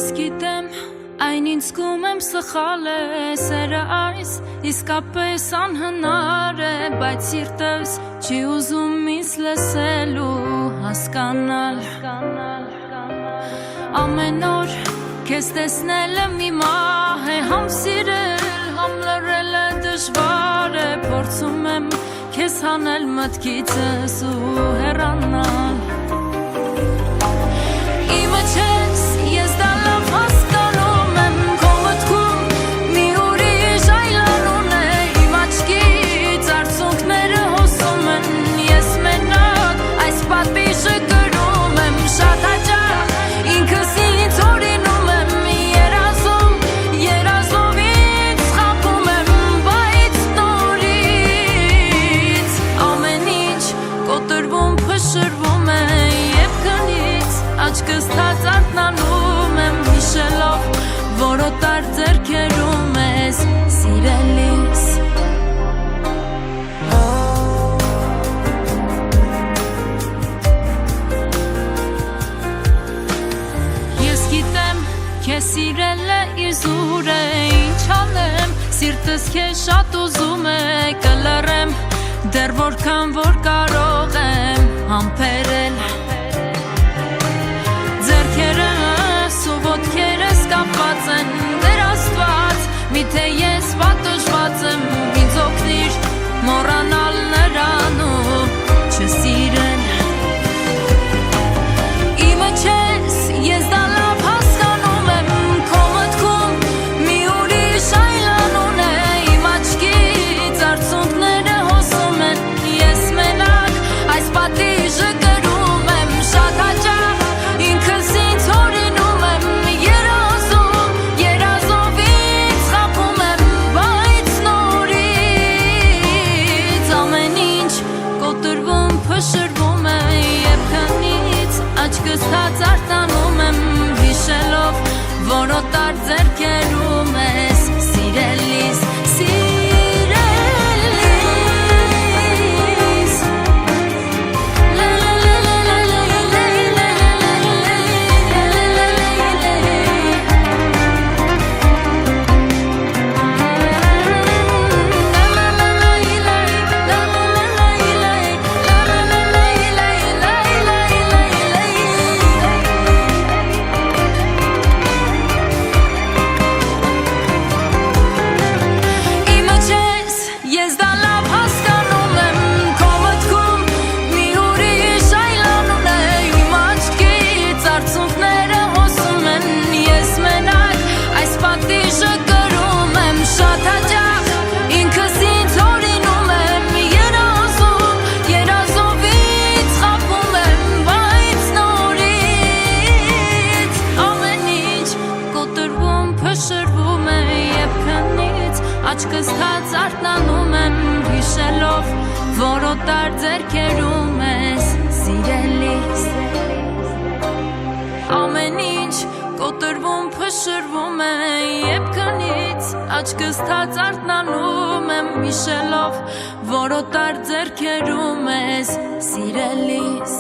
Ես գիտեմ, այն ինձ զգում եմ սխալ է, սերը այս իսկապես անհնար է, բայց սիրտս չի ուզում ինձ լսելու, հասկանալ Ամեն օր քեզ տեսնելը մի մահ է, համ սիրել, համ լռելը դժվար է, փորձում եմ քեզ հանել մտքիցս ու հեռանալ Իմը չես, ես դա լավ հասկանում եմ, քո մտքում մի ուրիշ այլանուն է, իմ աչքից արցունքները հոսում են, ես մենակ այս պատվիշը գրում եմ, շատ հաճախ ինքս ինձ օրինում եմ, երազով ինձ խաբում եմ, բայց նորից ամեն ինչ կոտրվում, փշրվում է և քնից Աչքս թած արթնանում եմ հիշելով, որ օտար ձեռքերում ես սիրելիս Ես գիտեմ, քեզ սիրելը իզուր է, ինչ անեմ, սիրտս քեզ շատ ուզում է, կլռեմ, դեռ որքան որ կարող եմ համբերել Ոտքերս կապված են դեր աստված Միթե ես պատժված եմ ինձ օգնիր մոռանալ նրան ու չսիրել Իմը չես, ես դա լավ հասկանում եմ Քո մտքում մի ուրիշ այլանուն է Իմ աչքից արցունքները հոսում են Ես մենակ այս պատիժը գրում եմ Շատ հաճախ ինքս ինձ հորինում Փշրվում է և քնից աչքս թած արտանում եմ հիշելով, որ օտար ձեռքերում ես սիրելիս, սիրելիս Փշրվում է և քնից աչքս թած արթնանում եմ հիշելով, որ օտար ձեռքերում ես սիրելիս Ամեն ինչ կոտրվում, փշրվում է և քնից աչքս թած արթնանում եմ հիշելով, որ օտար ձեռքերում ես սիրելիս